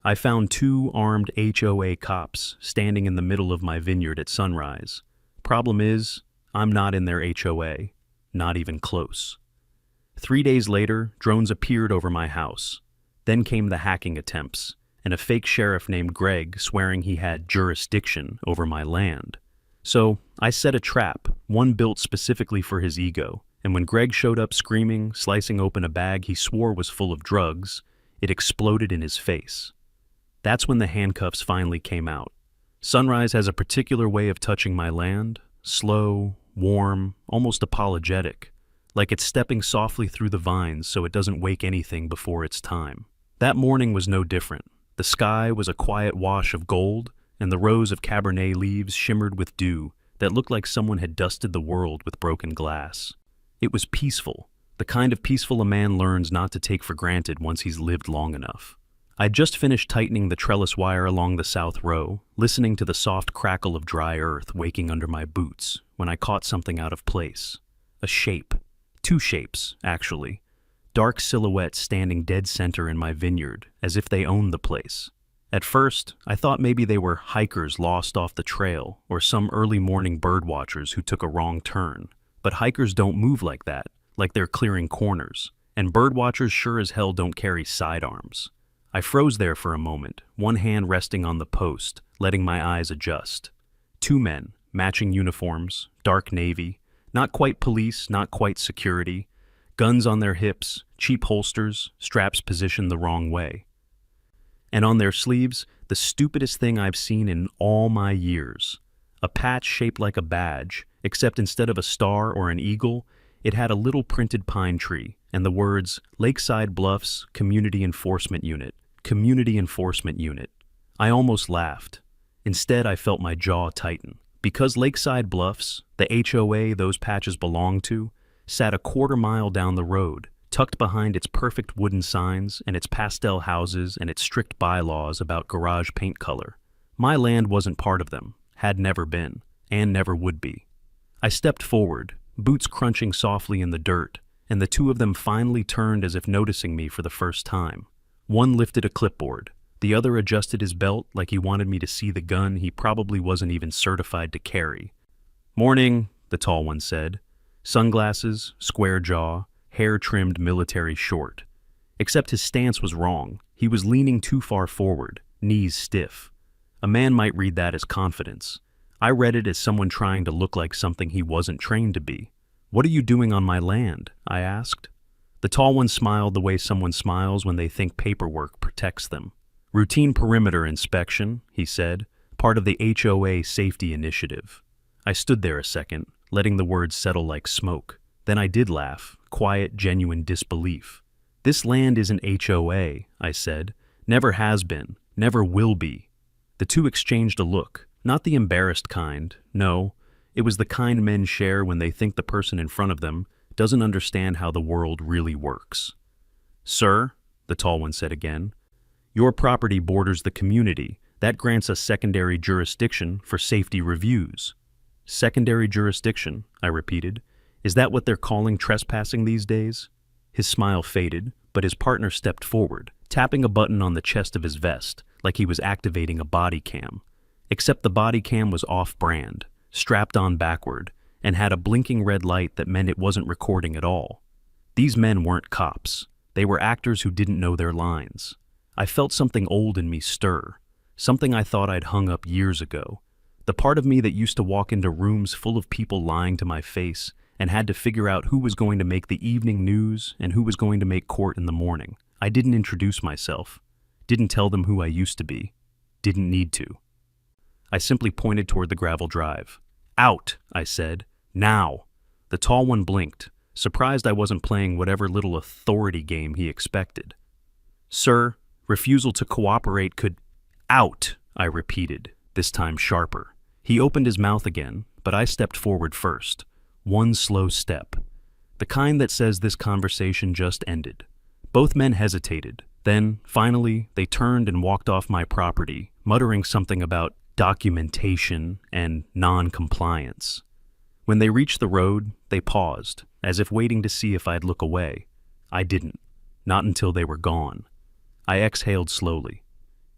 I found two armed HOA cops standing in the middle of my vineyard at sunrise. Problem is, I'm not in their HOA, not even close. 3 days later, drones appeared over my house. Then came the hacking attempts, and a fake sheriff named Greg swearing he had jurisdiction over my land. So, I set a trap, one built specifically for his ego, and when Greg showed up screaming, slicing open a bag he swore was full of drugs, it exploded in his face. That's when the handcuffs finally came out. Sunrise has a particular way of touching my land, slow, warm, almost apologetic, like it's stepping softly through the vines so it doesn't wake anything before its time. That morning was no different. The sky was a quiet wash of gold, and the rows of Cabernet leaves shimmered with dew that looked like someone had dusted the world with broken glass. It was peaceful, the kind of peaceful a man learns not to take for granted once he's lived long enough. I'd just finished tightening the trellis wire along the south row, listening to the soft crackle of dry earth waking under my boots, when I caught something out of place. A shape. Two shapes, actually. Dark silhouettes standing dead center in my vineyard, as if they owned the place. At first, I thought maybe they were hikers lost off the trail, or some early morning bird watchers who took a wrong turn. But hikers don't move like that, like they're clearing corners, and bird watchers sure as hell don't carry sidearms. I froze there for a moment, one hand resting on the post, letting my eyes adjust. Two men, matching uniforms, dark navy, not quite police, not quite security, guns on their hips, cheap holsters, straps positioned the wrong way. And on their sleeves, the stupidest thing I've seen in all my years. A patch shaped like a badge, except instead of a star or an eagle, it had a little printed pine tree, and the words, Lakeside Bluffs Community Enforcement Unit. Community Enforcement Unit. I almost laughed. Instead, I felt my jaw tighten. Because Lakeside Bluffs, the HOA those patches belonged to, sat a quarter-mile down the road, tucked behind its perfect wooden signs and its pastel houses and its strict bylaws about garage paint color. My land wasn't part of them, had never been, and never would be. I stepped forward, boots crunching softly in the dirt, and the two of them finally turned as if noticing me for the first time. One lifted a clipboard. The other adjusted his belt like he wanted me to see the gun he probably wasn't even certified to carry. "Morning," the tall one said. Sunglasses, square jaw, hair trimmed military short. Except his stance was wrong. He was leaning too far forward, knees stiff. A man might read that as confidence. I read it as someone trying to look like something he wasn't trained to be. "What are you doing on my land?" I asked. The tall one smiled the way someone smiles when they think paperwork protects them. "Routine perimeter inspection," he said, "part of the HOA safety initiative." I stood there a second, letting the words settle like smoke. Then I did laugh, quiet, genuine disbelief. "This land isn't HOA," I said. "Never has been, never will be." The two exchanged a look, not the embarrassed kind, no. It was the kind men share when they think the person in front of them doesn't understand how the world really works. "Sir," the tall one said again, "your property borders the community. That grants us secondary jurisdiction for safety reviews." "Secondary jurisdiction," I repeated. "Is that what they're calling trespassing these days?" His smile faded, but his partner stepped forward, tapping a button on the chest of his vest, like he was activating a body cam. Except the body cam was off-brand, strapped on backward, and had a blinking red light that meant it wasn't recording at all. These men weren't cops. They were actors who didn't know their lines. I felt something old in me stir, something I thought I'd hung up years ago. The part of me that used to walk into rooms full of people lying to my face and had to figure out who was going to make the evening news and who was going to make court in the morning. I didn't introduce myself, didn't tell them who I used to be, didn't need to. I simply pointed toward the gravel drive. "Out," I said. "Now." The tall one blinked, surprised I wasn't playing whatever little authority game he expected. "Sir, refusal to cooperate could—" "Out," I repeated, this time sharper. He opened his mouth again, but I stepped forward first. One slow step. The kind that says this conversation just ended. Both men hesitated. Then, finally, they turned and walked off my property, muttering something about documentation and non-compliance. When they reached the road, they paused, as if waiting to see if I'd look away. I didn't. Not until they were gone. I exhaled slowly.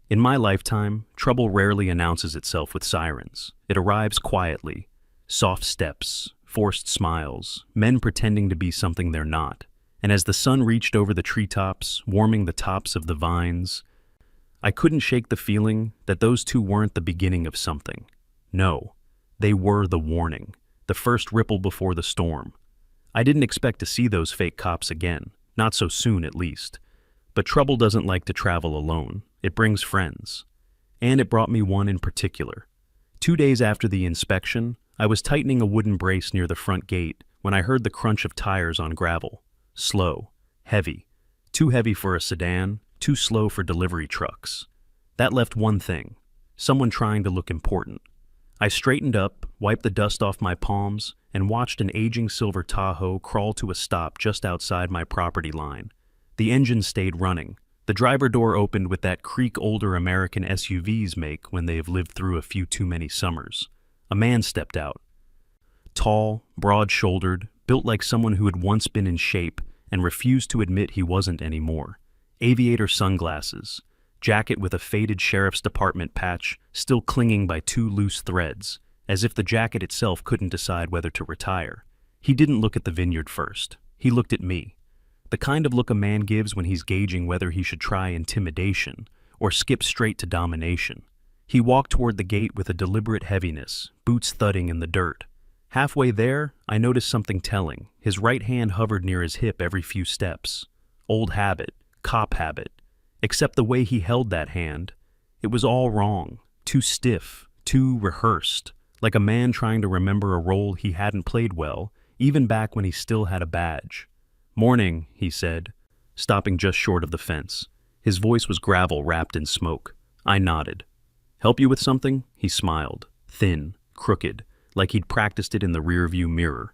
In my lifetime, trouble rarely announces itself with sirens. It arrives quietly. Soft steps, forced smiles, men pretending to be something they're not. And as the sun reached over the treetops, warming the tops of the vines, I couldn't shake the feeling that those two weren't the beginning of something. No, they were the warning, the first ripple before the storm. I didn't expect to see those fake cops again, not so soon at least. But trouble doesn't like to travel alone. It brings friends. And it brought me one in particular. 2 days after the inspection, I was tightening a wooden brace near the front gate when I heard the crunch of tires on gravel. Slow, heavy, too heavy for a sedan, too slow for delivery trucks. That left one thing, someone trying to look important. I straightened up, wiped the dust off my palms, and watched an aging silver Tahoe crawl to a stop just outside my property line. The engine stayed running. The driver door opened with that creak older American SUVs make when they have lived through a few too many summers. A man stepped out. Tall, broad-shouldered, built like someone who had once been in shape and refused to admit he wasn't anymore. Aviator sunglasses, jacket with a faded sheriff's department patch still clinging by 2 loose threads, as if the jacket itself couldn't decide whether to retire. He didn't look at the Vineyard first. He looked at me. The kind of look a man gives when he's gauging whether he should try intimidation or skip straight to domination. He walked toward the gate with a deliberate heaviness, boots thudding in the dirt. Halfway there, I noticed something telling. His right hand hovered near his hip every few steps. Old habit, cop habit. Except the way he held that hand, it was all wrong, too stiff, too rehearsed, like a man trying to remember a role he hadn't played well, even back when he still had a badge. "Morning," he said, stopping just short of the fence. His voice was gravel wrapped in smoke. I nodded. "Help you with something?" He smiled, thin, crooked, like he'd practiced it in the rearview mirror.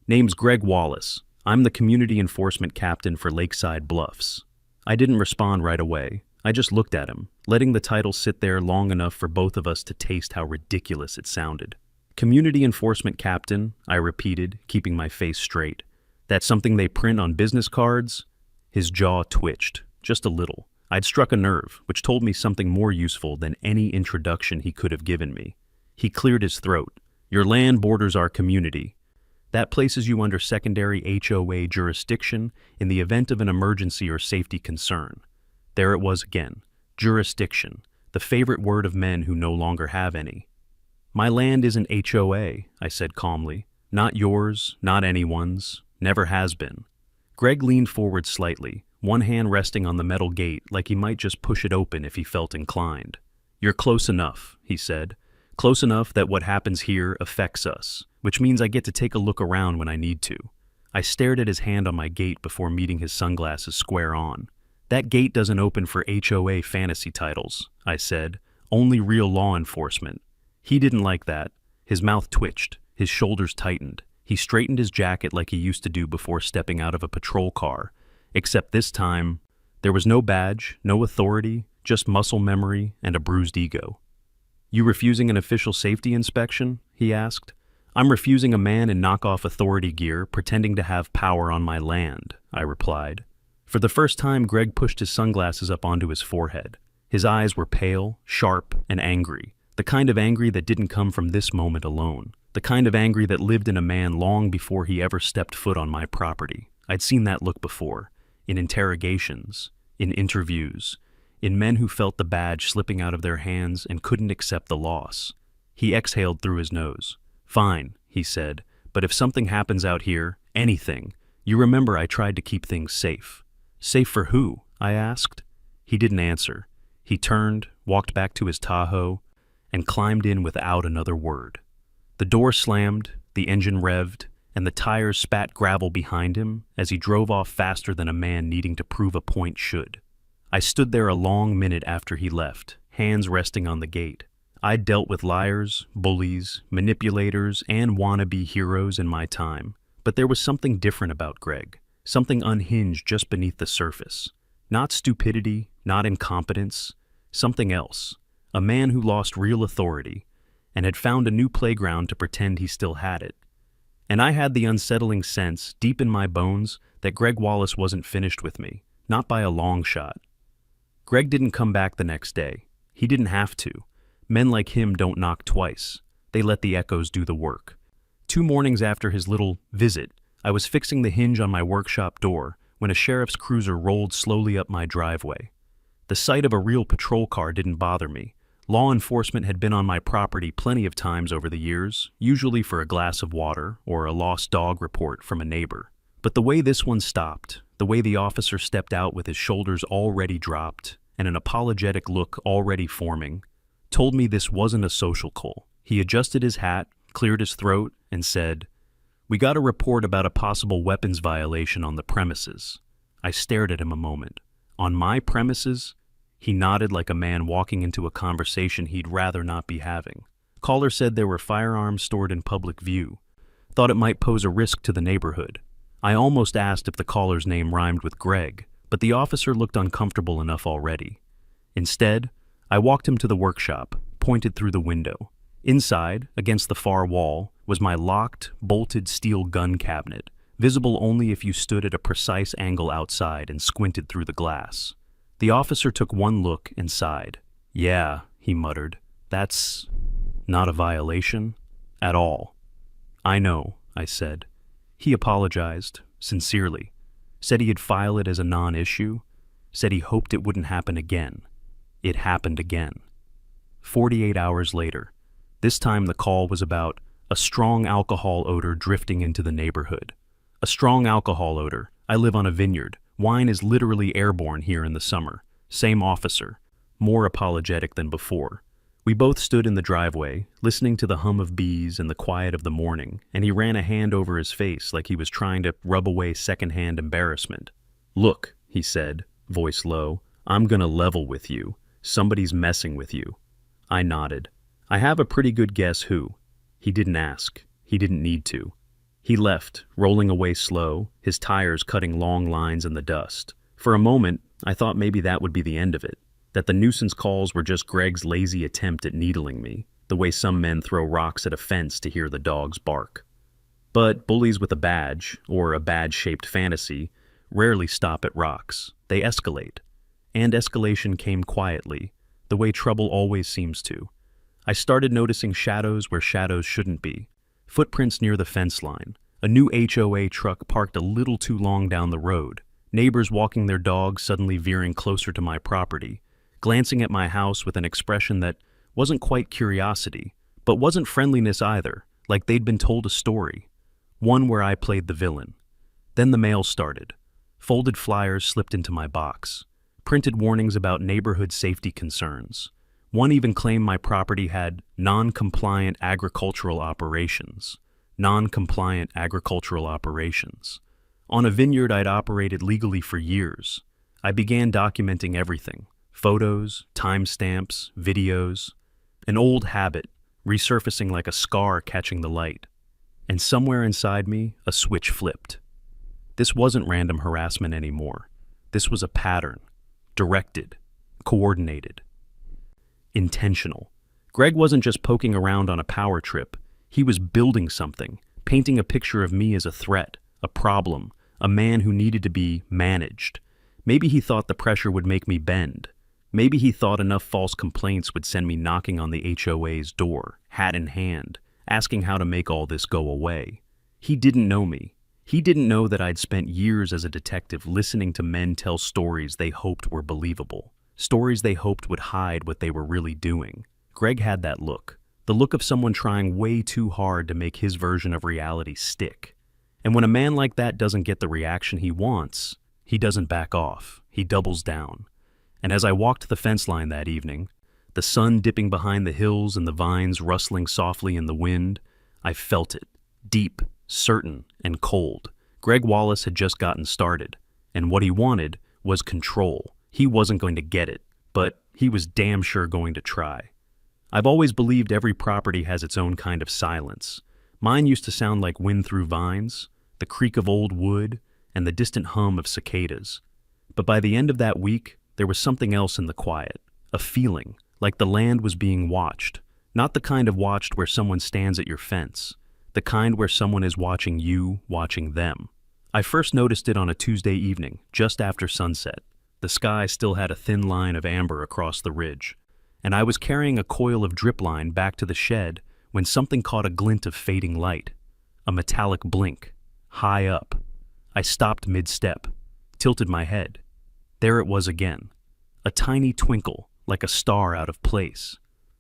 "Name's Greg Wallace. I'm the community enforcement captain for Lakeside Bluffs." I didn't respond right away. I just looked at him, letting the title sit there long enough for both of us to taste how ridiculous it sounded. "Community enforcement captain," I repeated, keeping my face straight. "That's something they print on business cards?" His jaw twitched, just a little. I'd struck a nerve, which told me something more useful than any introduction he could have given me. He cleared his throat. "Your land borders our community. That places you under secondary HOA jurisdiction in the event of an emergency or safety concern." There it was again. Jurisdiction, the favorite word of men who no longer have any. "My land isn't HOA," I said calmly. "Not yours, not anyone's. Never has been." Greg leaned forward slightly, one hand resting on the metal gate like he might just push it open if he felt inclined. "You're close enough," he said. "Close enough that what happens here affects us, which means I get to take a look around when I need to." I stared at his hand on my gate before meeting his sunglasses square on. "That gate doesn't open for HOA fantasy titles," I said. "Only real law enforcement." He didn't like that. His mouth twitched, his shoulders tightened. He straightened his jacket like he used to do before stepping out of a patrol car, except this time, there was no badge, no authority, just muscle memory and a bruised ego. "You refusing an official safety inspection?" he asked. "I'm refusing a man in knockoff authority gear pretending to have power on my land," I replied. For the first time, Greg pushed his sunglasses up onto his forehead. His eyes were pale, sharp, and angry, the kind of angry that didn't come from this moment alone. The kind of angry that lived in a man long before he ever stepped foot on my property. I'd seen that look before, in interrogations, in interviews, in men who felt the badge slipping out of their hands and couldn't accept the loss. He exhaled through his nose. "Fine," he said, "but if something happens out here, anything, you remember I tried to keep things safe." "Safe for who?" I asked. He didn't answer. He turned, walked back to his Tahoe, and climbed in without another word. The door slammed, the engine revved, and the tires spat gravel behind him as he drove off faster than a man needing to prove a point should. I stood there a long minute after he left, hands resting on the gate. I'd dealt with liars, bullies, manipulators, and wannabe heroes in my time, but there was something different about Greg, something unhinged just beneath the surface. Not stupidity, not incompetence, something else. A man who lost real authority, and had found a new playground to pretend he still had it. And I had the unsettling sense, deep in my bones, that Greg Wallace wasn't finished with me, not by a long shot. Greg didn't come back the next day. He didn't have to. Men like him don't knock twice. They let the echoes do the work. 2 mornings after his little visit, I was fixing the hinge on my workshop door when a sheriff's cruiser rolled slowly up my driveway. The sight of a real patrol car didn't bother me. Law enforcement had been on my property plenty of times over the years, usually for a glass of water or a lost dog report from a neighbor. But the way this one stopped, the way the officer stepped out with his shoulders already dropped and an apologetic look already forming, told me this wasn't a social call. He adjusted his hat, cleared his throat, and said, "We got a report about a possible weapons violation on the premises." I stared at him a moment. On my premises? He nodded like a man walking into a conversation he'd rather not be having. Caller said there were firearms stored in public view. Thought it might pose a risk to the neighborhood. I almost asked if the caller's name rhymed with Greg, but the officer looked uncomfortable enough already. Instead, I walked him to the workshop, pointed through the window. Inside, against the far wall, was my locked, bolted steel gun cabinet, visible only if you stood at a precise angle outside and squinted through the glass. The officer took one look and sighed. "Yeah," he muttered, "that's not a violation at all." "I know," I said. He apologized, sincerely, said he'd file it as a non-issue, said he hoped it wouldn't happen again. It happened again. 48 hours later, this time the call was about a strong alcohol odor drifting into the neighborhood. A strong alcohol odor. I live on a vineyard. Wine is literally airborne here in the summer. Same officer, more apologetic than before. We both stood in the driveway, listening to the hum of bees and the quiet of the morning, and he ran a hand over his face like he was trying to rub away secondhand embarrassment. "Look," he said, voice low, "I'm gonna level with you. Somebody's messing with you." I nodded. "I have a pretty good guess who." He didn't ask. He didn't need to. He left, rolling away slow, his tires cutting long lines in the dust. For a moment, I thought maybe that would be the end of it, that the nuisance calls were just Greg's lazy attempt at needling me, the way some men throw rocks at a fence to hear the dogs bark. But bullies with a badge, or a badge-shaped fantasy, rarely stop at rocks. They escalate. And escalation came quietly, the way trouble always seems to. I started noticing shadows where shadows shouldn't be. Footprints near the fence line. A new HOA truck parked a little too long down the road. Neighbors walking their dogs suddenly veering closer to my property, glancing at my house with an expression that wasn't quite curiosity, but wasn't friendliness either, like they'd been told a story. One where I played the villain. Then the mail started. Folded flyers slipped into my box. Printed warnings about neighborhood safety concerns. One even claimed my property had non-compliant agricultural operations. Non-compliant agricultural operations. On a vineyard I'd operated legally for years. I began documenting everything. Photos, timestamps, videos. An old habit, resurfacing like a scar catching the light. And somewhere inside me, a switch flipped. This wasn't random harassment anymore. This was a pattern. Directed. Coordinated. Intentional. Greg wasn't just poking around on a power trip. He was building something, painting a picture of me as a threat, a problem, a man who needed to be managed. Maybe he thought the pressure would make me bend. Maybe he thought enough false complaints would send me knocking on the HOA's door, hat in hand, asking how to make all this go away. He didn't know me. He didn't know that I'd spent years as a detective listening to men tell stories they hoped were believable. Stories they hoped would hide what they were really doing. Greg had that look. The look of someone trying way too hard to make his version of reality stick. And when a man like that doesn't get the reaction he wants, he doesn't back off. He doubles down. And as I walked the fence line that evening, the sun dipping behind the hills and the vines rustling softly in the wind, I felt it. Deep, certain, and cold. Greg Wallace had just gotten started. And what he wanted was control. He wasn't going to get it, but he was damn sure going to try. I've always believed every property has its own kind of silence. Mine used to sound like wind through vines, the creak of old wood, and the distant hum of cicadas. But by the end of that week, there was something else in the quiet, a feeling, like the land was being watched. Not the kind of watched where someone stands at your fence, the kind where someone is watching you, watching them. I first noticed it on a Tuesday evening, just after sunset. The sky still had a thin line of amber across the ridge, and I was carrying a coil of drip line back to the shed when something caught a glint of fading light. A metallic blink, high up. I stopped mid-step, tilted my head. There it was again. A tiny twinkle, like a star out of place.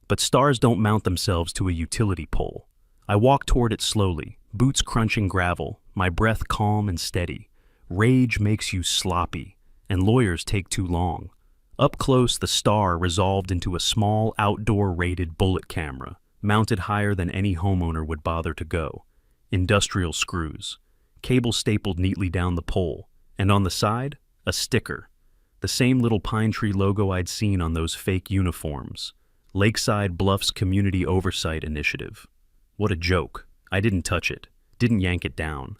But stars don't mount themselves to a utility pole. I walked toward it slowly, boots crunching gravel, my breath calm and steady. Rage makes you sloppy, and lawyers take too long. Up close, the star resolved into a small, outdoor-rated bullet camera, mounted higher than any homeowner would bother to go. Industrial screws, cable stapled neatly down the pole, and on the side, a sticker. The same little pine tree logo I'd seen on those fake uniforms. Lakeside Bluffs Community Oversight Initiative. What a joke. I didn't touch it, didn't yank it down.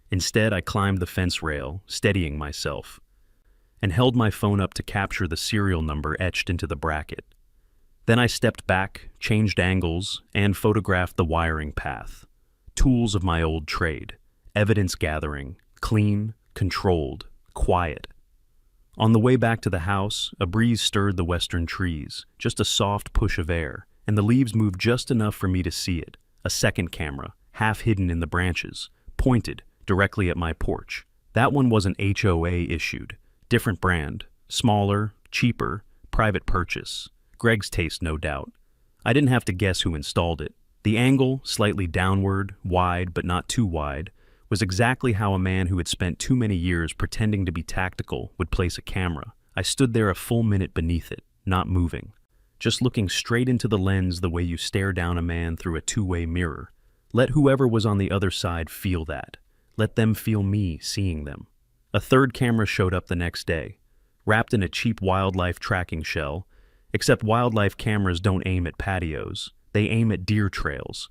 Instead, I climbed the fence rail, steadying myself, and held my phone up to capture the serial number etched into the bracket. Then I stepped back, changed angles, and photographed the wiring path. Tools of my old trade. Evidence gathering. Clean, controlled, quiet. On the way back to the house, a breeze stirred the western trees, just a soft push of air, and the leaves moved just enough for me to see it. A second camera, half hidden in the branches, pointed directly at my porch. That one wasn't HOA issued. Different brand, smaller, cheaper, private purchase. Greg's taste, no doubt. I didn't have to guess who installed it. The angle, slightly downward, wide but not too wide, was exactly how a man who had spent too many years pretending to be tactical would place a camera. I stood there a full minute beneath it, not moving, just looking straight into the lens the way you stare down a man through a two-way mirror. Let whoever was on the other side feel that. Let them feel me seeing them. A third camera showed up the next day, wrapped in a cheap wildlife tracking shell, except wildlife cameras don't aim at patios, they aim at deer trails.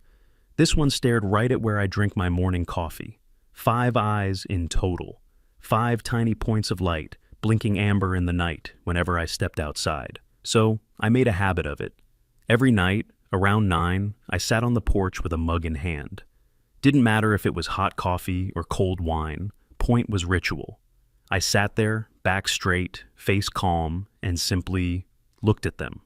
This one stared right at where I drink my morning coffee. 5 eyes in total. 5 tiny points of light, blinking amber in the night whenever I stepped outside. So I made a habit of it. Every night, around 9, I sat on the porch with a mug in hand. Didn't matter if it was hot coffee or cold wine, point was ritual. I sat there, back straight, face calm, and simply looked at them.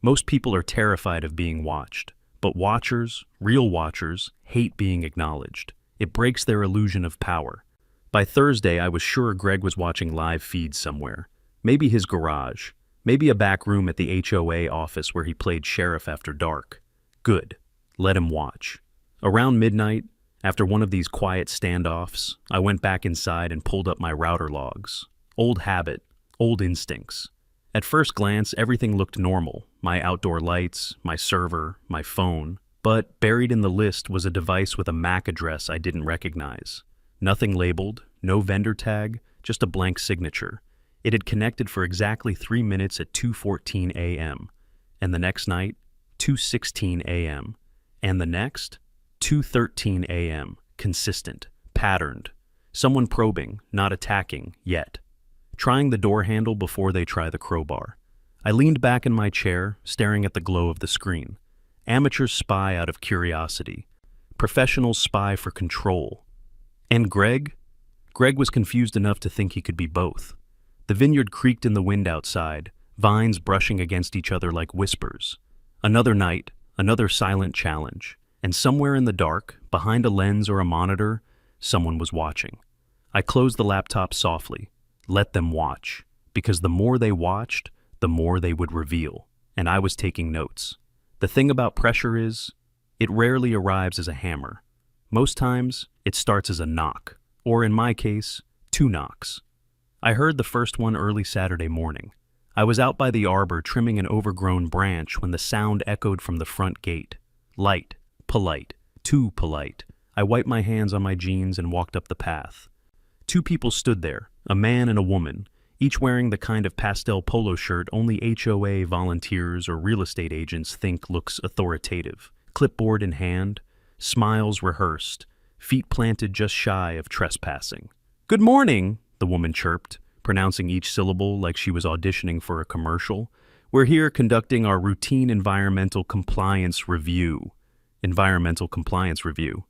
Most people are terrified of being watched, but watchers, real watchers, hate being acknowledged. It breaks their illusion of power. By Thursday, I was sure Greg was watching live feeds somewhere. Maybe his garage. Maybe a back room at the HOA office where he played sheriff after dark. Good. Let him watch. Around midnight, after one of these quiet standoffs, I went back inside and pulled up my router logs. Old habit, old instincts. At first glance, everything looked normal. My outdoor lights, my server, my phone. But buried in the list was a device with a MAC address I didn't recognize. Nothing labeled, no vendor tag, just a blank signature. It had connected for exactly 3 minutes at 2:14 a.m. And the next night, 2:16 a.m. And the next, 2:13 a.m. Consistent, patterned. Someone probing, not attacking, yet. Trying the door handle before they try the crowbar. I leaned back in my chair, staring at the glow of the screen. Amateurs spy out of curiosity. Professionals spy for control. And Greg? Greg was confused enough to think he could be both. The vineyard creaked in the wind outside, vines brushing against each other like whispers. Another night, another silent challenge. And somewhere in the dark, behind a lens or a monitor, someone was watching. I closed the laptop softly. Let them watch. Because the more they watched, the more they would reveal. And I was taking notes. The thing about pressure is, it rarely arrives as a hammer. Most times, it starts as a knock, or in my case, 2 knocks. I heard the first one early Saturday morning. I was out by the arbor trimming an overgrown branch when the sound echoed from the front gate. Light, polite, too polite. I wiped my hands on my jeans and walked up the path. 2 people stood there, a man and a woman, each wearing the kind of pastel polo shirt only HOA volunteers or real estate agents think looks authoritative. Clipboard in hand, smiles rehearsed, feet planted just shy of trespassing. "Good morning," the woman chirped, pronouncing each syllable like she was auditioning for a commercial. "We're here conducting our routine environmental compliance review." Environmental compliance review.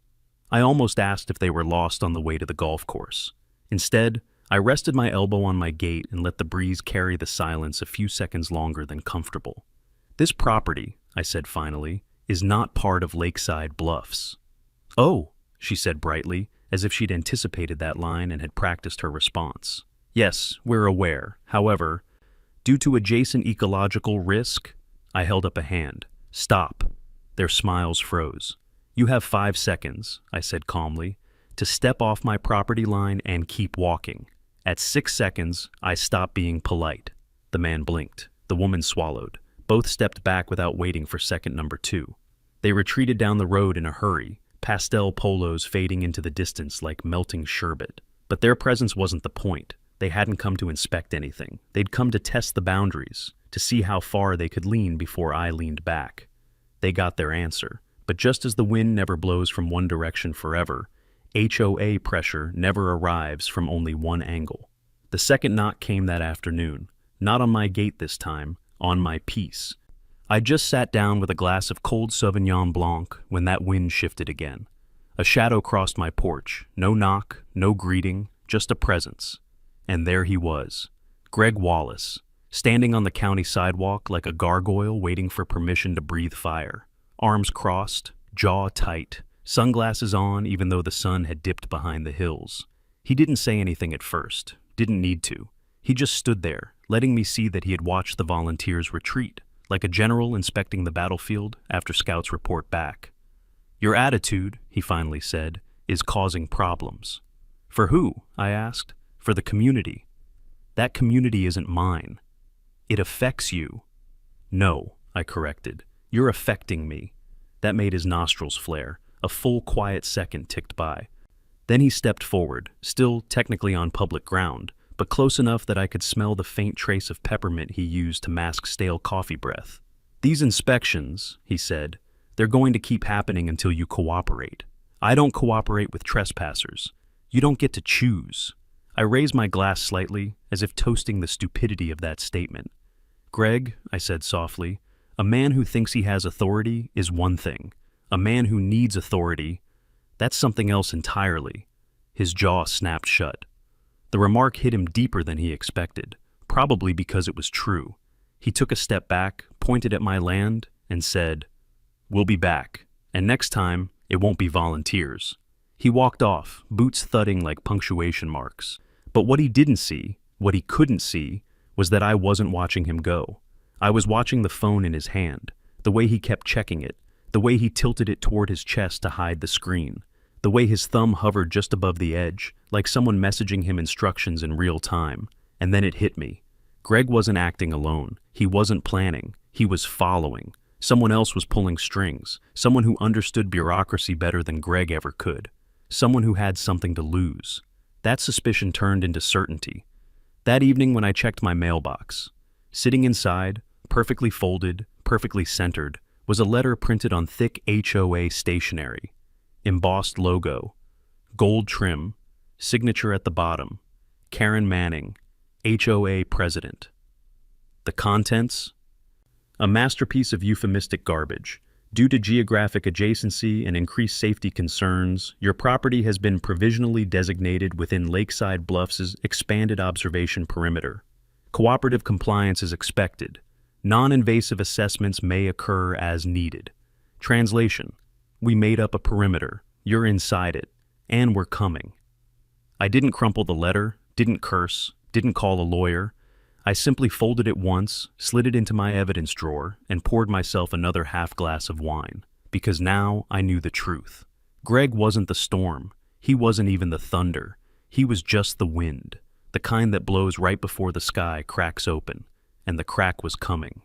I almost asked if they were lost on the way to the golf course. Instead, I rested my elbow on my gate and let the breeze carry the silence a few seconds longer than comfortable. "This property," I said finally, "is not part of Lakeside Bluffs." "Oh," she said brightly, as if she'd anticipated that line and had practiced her response. "Yes, we're aware. However, due to adjacent ecological risk," I held up a hand. "Stop." Their smiles froze. "You have 5 seconds," I said calmly, "to step off my property line and keep walking." At 6 seconds, I stopped being polite. The man blinked. The woman swallowed. Both stepped back without waiting for second number 2. They retreated down the road in a hurry, pastel polos fading into the distance like melting sherbet. But their presence wasn't the point. They hadn't come to inspect anything. They'd come to test the boundaries, to see how far they could lean before I leaned back. They got their answer. But just as the wind never blows from one direction forever, HOA pressure never arrives from only one angle. The second knock came that afternoon. Not on my gate this time, on my piece. I just sat down with a glass of cold Sauvignon Blanc when that wind shifted again. A shadow crossed my porch. No knock, no greeting, just a presence. And there he was, Greg Wallace, standing on the county sidewalk like a gargoyle waiting for permission to breathe fire. Arms crossed, jaw tight, sunglasses on even though the sun had dipped behind the hills. He didn't say anything at first, didn't need to. He just stood there, letting me see that he had watched the volunteers retreat, like a general inspecting the battlefield after scouts report back. "Your attitude," he finally said, "is causing problems." "For who?" I asked. "For the community." "That community isn't mine. It affects you." "No," I corrected. "You're affecting me." That made his nostrils flare. A full quiet second ticked by. Then he stepped forward, still technically on public ground, but close enough that I could smell the faint trace of peppermint he used to mask stale coffee breath. "These inspections," he said, "they're going to keep happening until you cooperate. I don't cooperate with trespassers. You don't get to choose." I raised my glass slightly, as if toasting the stupidity of that statement. "Greg," I said softly, "a man who thinks he has authority is one thing. A man who needs authority, that's something else entirely." His jaw snapped shut. The remark hit him deeper than he expected, probably because it was true. He took a step back, pointed at my land, and said, "We'll be back, and next time, it won't be volunteers." He walked off, boots thudding like punctuation marks. But what he didn't see, what he couldn't see, was that I wasn't watching him go. I was watching the phone in his hand, the way he kept checking it, the way he tilted it toward his chest to hide the screen, the way his thumb hovered just above the edge, like someone messaging him instructions in real time. And then it hit me. Greg wasn't acting alone. He wasn't planning. He was following. Someone else was pulling strings. Someone who understood bureaucracy better than Greg ever could. Someone who had something to lose. That suspicion turned into certainty. That evening when I checked my mailbox, sitting inside, perfectly folded, perfectly centered, was a letter printed on thick HOA stationery. Embossed logo, gold trim, signature at the bottom, Karen Manning, HOA President. The contents? A masterpiece of euphemistic garbage. Due to geographic adjacency and increased safety concerns, your property has been provisionally designated within Lakeside Bluffs' expanded observation perimeter. Cooperative compliance is expected. Non-invasive assessments may occur as needed. Translation: we made up a perimeter, you're inside it, and we're coming. I didn't crumple the letter, didn't curse, didn't call a lawyer. I simply folded it once, slid it into my evidence drawer, and poured myself another half glass of wine, because now I knew the truth. Greg wasn't the storm. He wasn't even the thunder. He was just the wind, the kind that blows right before the sky cracks open. And the crack was coming.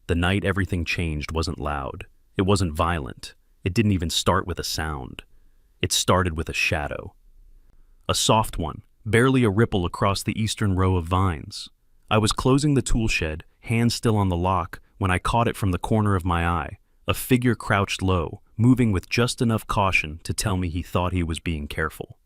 The night everything changed wasn't loud. It wasn't violent. It didn't even start with a sound. It started with a shadow. A soft one, barely a ripple across the eastern row of vines. I was closing the tool shed, hand still on the lock, when I caught it from the corner of my eye. A figure crouched low, moving with just enough caution to tell me he thought he was being careful.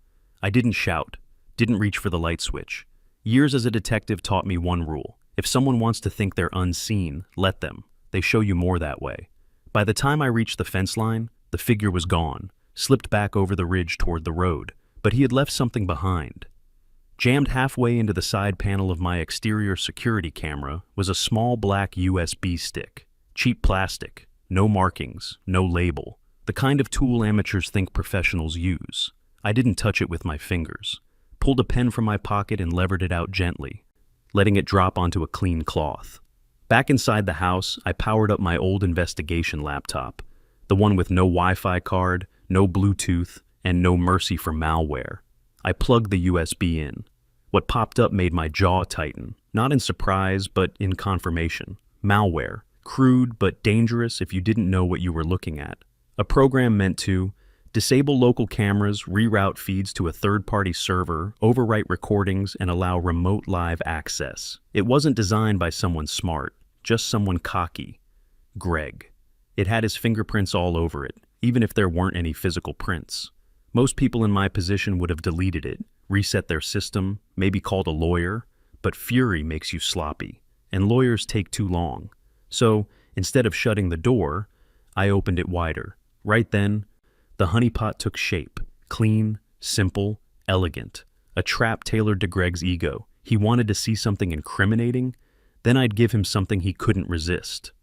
I didn't shout, didn't reach for the light switch. Years as a detective taught me one rule. If someone wants to think they're unseen, let them. They show you more that way. By the time I reached the fence line, the figure was gone, slipped back over the ridge toward the road, but he had left something behind. Jammed halfway into the side panel of my exterior security camera was a small black USB stick. Cheap plastic, no markings, no label. The kind of tool amateurs think professionals use. I didn't touch it with my fingers. Pulled a pen from my pocket and levered it out gently, letting it drop onto a clean cloth. Back inside the house, I powered up my old investigation laptop, the one with no Wi-Fi card, no Bluetooth, and no mercy for malware. I plugged the USB in. What popped up made my jaw tighten, not in surprise, but in confirmation. Malware, crude but dangerous if you didn't know what you were looking at. A program meant to disable local cameras, reroute feeds to a third-party server, overwrite recordings, and allow remote live access. It wasn't designed by someone smart, just someone cocky. Greg. It had his fingerprints all over it, even if there weren't any physical prints. Most people in my position would have deleted it, reset their system, maybe called a lawyer, but fury makes you sloppy, and lawyers take too long. So, instead of shutting the door, I opened it wider. Right then, the honeypot took shape. Clean, simple, elegant. A trap tailored to Greg's ego. He wanted to see something incriminating, then I'd give him something he couldn't resist.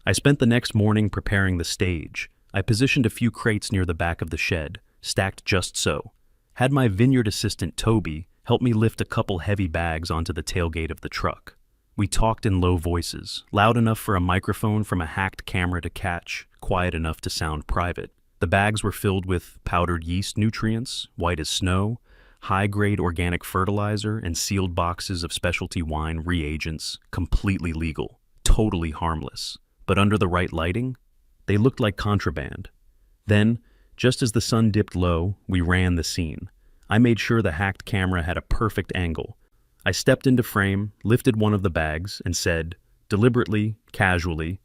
I spent the next morning preparing the stage. I positioned a few crates near the back of the shed, stacked just so. Had my Vineyard assistant Toby help me lift a couple heavy bags onto the tailgate of the truck. We talked in low voices, loud enough for a microphone from a hacked camera to catch, quiet enough to sound private. The bags were filled with powdered yeast nutrients, white as snow, high-grade organic fertilizer, and sealed boxes of specialty wine reagents, completely legal, totally harmless. But under the right lighting, they looked like contraband. Then, just as the sun dipped low, we ran the scene. I made sure the hacked camera had a perfect angle. I stepped into frame, lifted one of the bags, and said, deliberately, casually,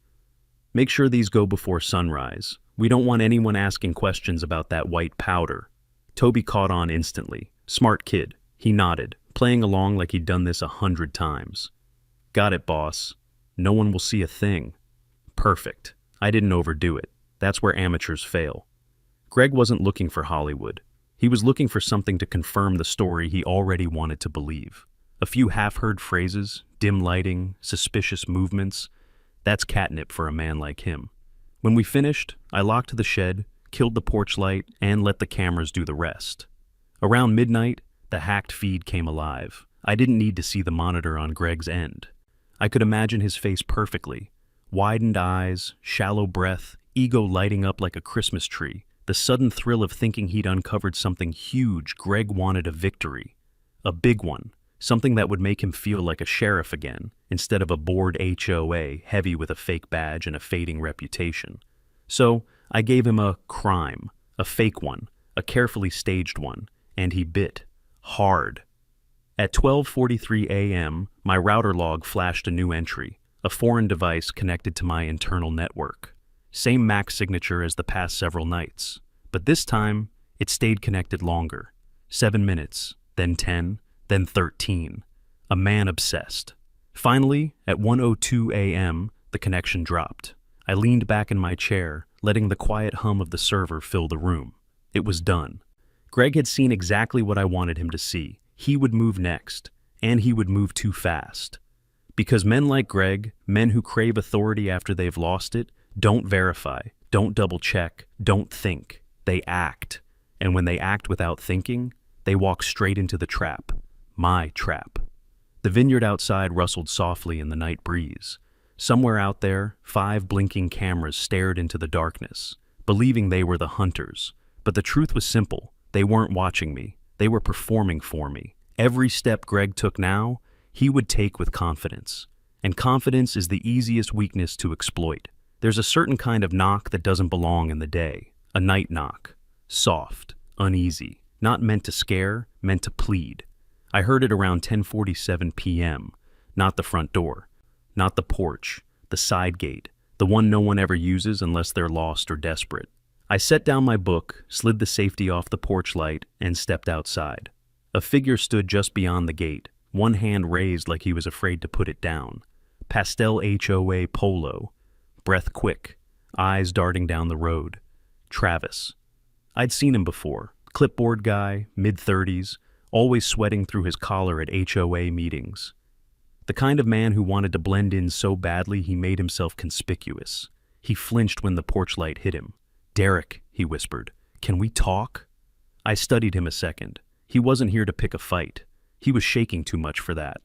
"Make sure these go before sunrise. We don't want anyone asking questions about that white powder." Toby caught on instantly. Smart kid. He nodded, playing along like he'd done this 100 times. "Got it, boss. No one will see a thing." Perfect. I didn't overdo it. That's where amateurs fail. Greg wasn't looking for Hollywood. He was looking for something to confirm the story he already wanted to believe. A few half-heard phrases, dim lighting, suspicious movements. That's catnip for a man like him. When we finished, I locked the shed, killed the porch light, and let the cameras do the rest. Around midnight, the hacked feed came alive. I didn't need to see the monitor on Greg's end. I could imagine his face perfectly. Widened eyes, shallow breath, ego lighting up like a Christmas tree. The sudden thrill of thinking he'd uncovered something huge. Greg wanted a victory. A big one. Something that would make him feel like a sheriff again, instead of a bored HOA heavy with a fake badge and a fading reputation. So, I gave him a crime, a fake one, a carefully staged one, and he bit. Hard. At 12:43 a.m., my router log flashed a new entry, a foreign device connected to my internal network. Same MAC signature as the past several nights, but this time, it stayed connected longer. 7 minutes, then 10, then 13. A man obsessed. Finally, at 1:02 a.m., the connection dropped. I leaned back in my chair, letting the quiet hum of the server fill the room. It was done. Greg had seen exactly what I wanted him to see. He would move next, and he would move too fast. Because men like Greg, men who crave authority after they've lost it, don't verify, don't double-check, don't think. They act. And when they act without thinking, they walk straight into the trap. My trap. The vineyard outside rustled softly in the night breeze. Somewhere out there, 5 blinking cameras stared into the darkness, believing they were the hunters. But the truth was simple. They weren't watching me. They were performing for me. Every step Greg took now, he would take with confidence. And confidence is the easiest weakness to exploit. There's a certain kind of knock that doesn't belong in the day. A night knock. Soft, uneasy, not meant to scare, meant to plead. I heard it around 10:47 p.m. Not the front door, not the porch, the side gate, the one no one ever uses unless they're lost or desperate. I set down my book, slid the safety off the porch light, and stepped outside. A figure stood just beyond the gate, one hand raised like he was afraid to put it down. Pastel HOA polo, breath quick, eyes darting down the road. Travis. I'd seen him before. Clipboard guy, mid-30s, always sweating through his collar at HOA meetings. The kind of man who wanted to blend in so badly he made himself conspicuous. He flinched when the porch light hit him. "Derek," he whispered, "can we talk?" I studied him a second. He wasn't here to pick a fight. He was shaking too much for that.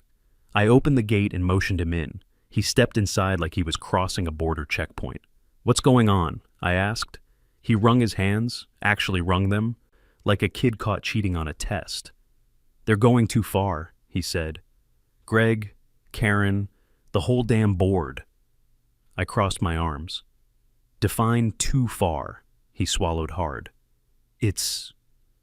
I opened the gate and motioned him in. He stepped inside like he was crossing a border checkpoint. "What's going on?" I asked. He wrung his hands, actually wrung them, like a kid caught cheating on a test. "They're going too far," he said. "Greg, Karen, the whole damn board." I crossed my arms. "Define too far," he swallowed hard. "It's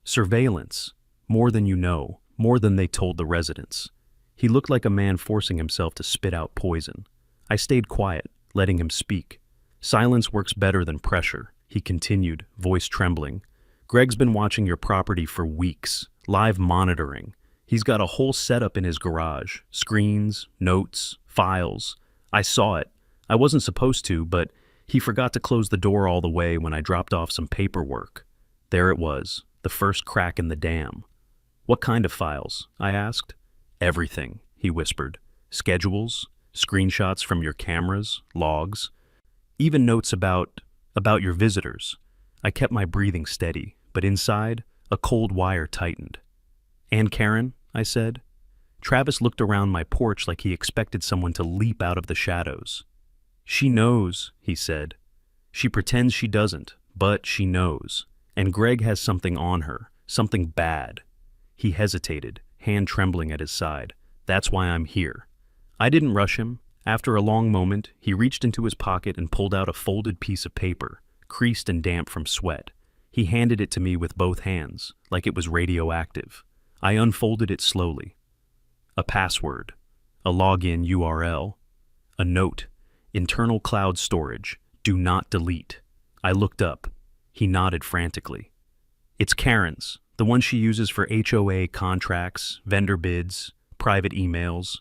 surveillance, more than you know, more than they told the residents." He looked like a man forcing himself to spit out poison. I stayed quiet, letting him speak. "Silence works better than pressure," he continued, voice trembling. "Greg's been watching your property for weeks, live monitoring. He's got a whole setup in his garage, screens, notes, files. I saw it. I wasn't supposed to, but he forgot to close the door all the way when I dropped off some paperwork. There it was, the first crack in the dam." "What kind of files?" I asked. "Everything," he whispered. "Schedules, screenshots from your cameras, logs, even notes about your visitors." I kept my breathing steady, but inside, a cold wire tightened. "And Karen?" I said. Travis looked around my porch like he expected someone to leap out of the shadows. "She knows," he said. "She pretends she doesn't, but she knows. And Greg has something on her, something bad." He hesitated, hand trembling at his side. "That's why I'm here." I didn't rush him. After a long moment, he reached into his pocket and pulled out a folded piece of paper, creased and damp from sweat. He handed it to me with both hands, like it was radioactive. I unfolded it slowly. A password, a login URL, a note, internal cloud storage, do not delete. I looked up. He nodded frantically. "It's Karen's, the one she uses for HOA contracts, vendor bids, private emails.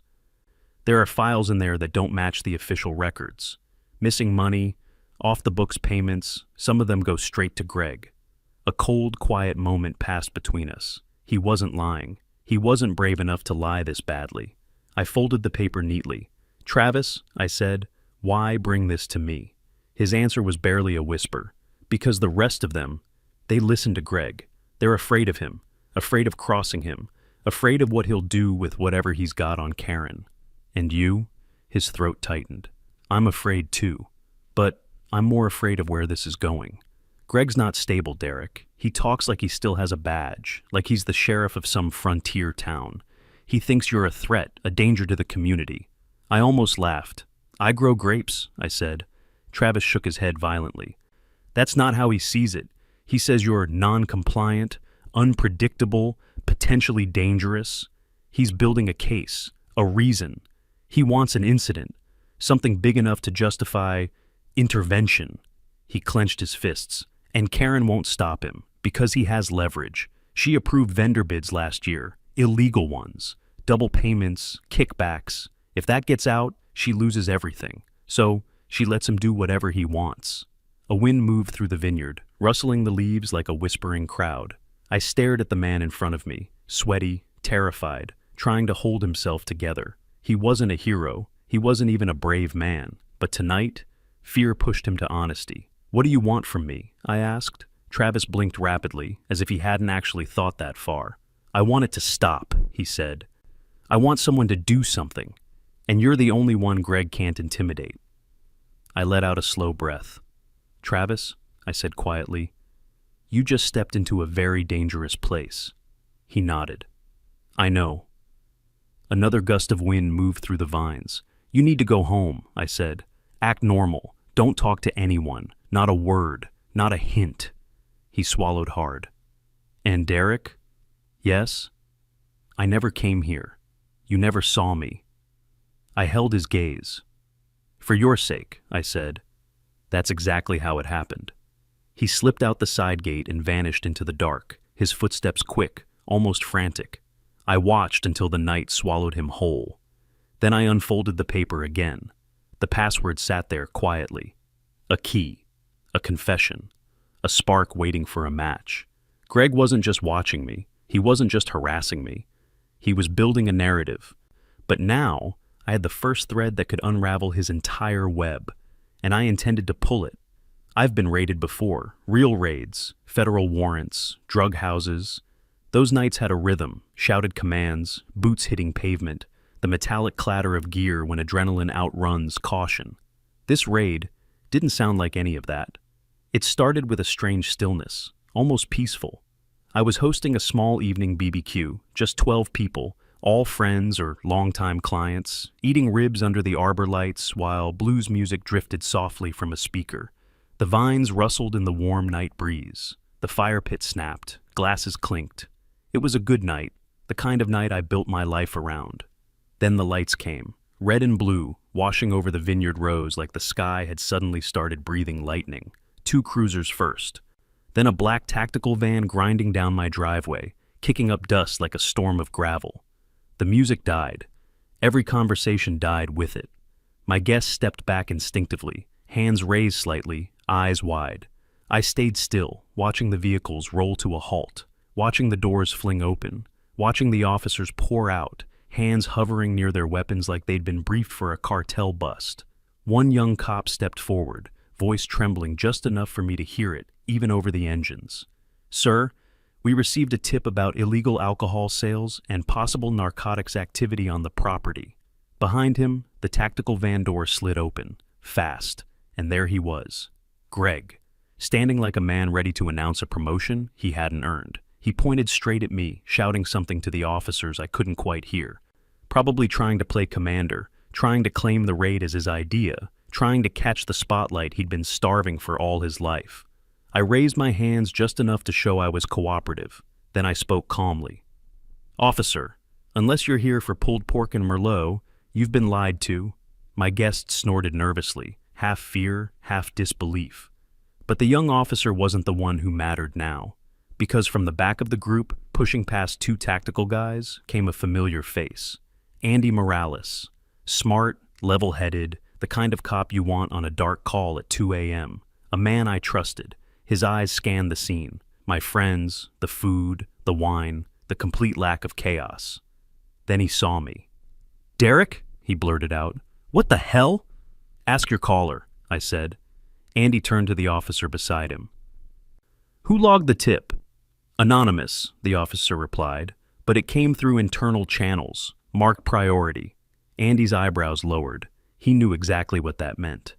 There are files in there that don't match the official records. Missing money, off-the-books payments, some of them go straight to Greg." A cold, quiet moment passed between us. He wasn't lying. He wasn't brave enough to lie this badly. I folded the paper neatly. "Travis," I said, "why bring this to me?" His answer was barely a whisper. "Because the rest of them, they listen to Greg. They're afraid of him, afraid of crossing him, afraid of what he'll do with whatever he's got on Karen. And you?" His throat tightened. "I'm afraid too. But I'm more afraid of where this is going. Greg's not stable, Derek. He talks like he still has a badge, like he's the sheriff of some frontier town. He thinks you're a threat, a danger to the community." I almost laughed. "I grow grapes," I said. Travis shook his head violently. "That's not how he sees it. He says you're non-compliant, unpredictable, potentially dangerous. He's building a case, a reason. He wants an incident, something big enough to justify intervention." He clenched his fists. "And Karen won't stop him, because he has leverage. She approved vendor bids last year, illegal ones, double payments, kickbacks. If that gets out, she loses everything. So she lets him do whatever he wants." A wind moved through the vineyard, rustling the leaves like a whispering crowd. I stared at the man in front of me, sweaty, terrified, trying to hold himself together. He wasn't a hero. He wasn't even a brave man. But tonight, fear pushed him to honesty. "What do you want from me?" I asked. Travis blinked rapidly, as if he hadn't actually thought that far. "I want it to stop," he said. "I want someone to do something. And you're the only one Greg can't intimidate." I let out a slow breath. "Travis," I said quietly, "you just stepped into a very dangerous place." He nodded. "I know." Another gust of wind moved through the vines. "You need to go home," I said. "Act normal. Don't talk to anyone. Not a word. Not a hint." He swallowed hard. "And Derek?" "Yes?" "I never came here. You never saw me." I held his gaze. "For your sake," I said. That's exactly how it happened. He slipped out the side gate and vanished into the dark, his footsteps quick, almost frantic. I watched until the night swallowed him whole. Then I unfolded the paper again. The password sat there quietly. A key, a confession, a spark waiting for a match. Greg wasn't just watching me. He wasn't just harassing me. He was building a narrative. But now, I had the first thread that could unravel his entire web, and I intended to pull it. I've been raided before, real raids, federal warrants, drug houses. Those nights had a rhythm, shouted commands, boots hitting pavement, the metallic clatter of gear when adrenaline outruns caution. This raid didn't sound like any of that. It started with a strange stillness, almost peaceful. I was hosting a small evening BBQ, just 12 people, all friends or longtime clients, eating ribs under the arbor lights while blues music drifted softly from a speaker. The vines rustled in the warm night breeze. The fire pit snapped, glasses clinked. It was a good night, the kind of night I built my life around. Then the lights came, red and blue, washing over the Vineyard rows like the sky had suddenly started breathing lightning. 2 cruisers first. Then a black tactical van grinding down my driveway, kicking up dust like a storm of gravel. The music died. Every conversation died with it. My guests stepped back instinctively, hands raised slightly, eyes wide. I stayed still, watching the vehicles roll to a halt, watching the doors fling open, watching the officers pour out, hands hovering near their weapons like they'd been briefed for a cartel bust. One young cop stepped forward, voice trembling just enough for me to hear it, even over the engines. "Sir, we received a tip about illegal alcohol sales and possible narcotics activity on the property." Behind him, the tactical van door slid open, fast, and there he was, Greg, standing like a man ready to announce a promotion he hadn't earned. He pointed straight at me, shouting something to the officers I couldn't quite hear. Probably trying to play commander, trying to claim the raid as his idea, trying to catch the spotlight he'd been starving for all his life. I raised my hands just enough to show I was cooperative. Then I spoke calmly. "Officer, unless you're here for pulled pork and Merlot, you've been lied to." My guest snorted nervously, half fear, half disbelief. But the young officer wasn't the one who mattered now, because from the back of the group, pushing past 2 tactical guys, came a familiar face. Andy Morales. Smart, level-headed, the kind of cop you want on a dark call at 2 a.m. A man I trusted. His eyes scanned the scene. My friends, the food, the wine, the complete lack of chaos. Then he saw me. "Derek?" he blurted out. "What the hell?" "Ask your caller," I said. Andy turned to the officer beside him. "Who logged the tip?" "Anonymous," the officer replied, "but it came through internal channels, marked priority." Andy's eyebrows lowered. He knew exactly what that meant.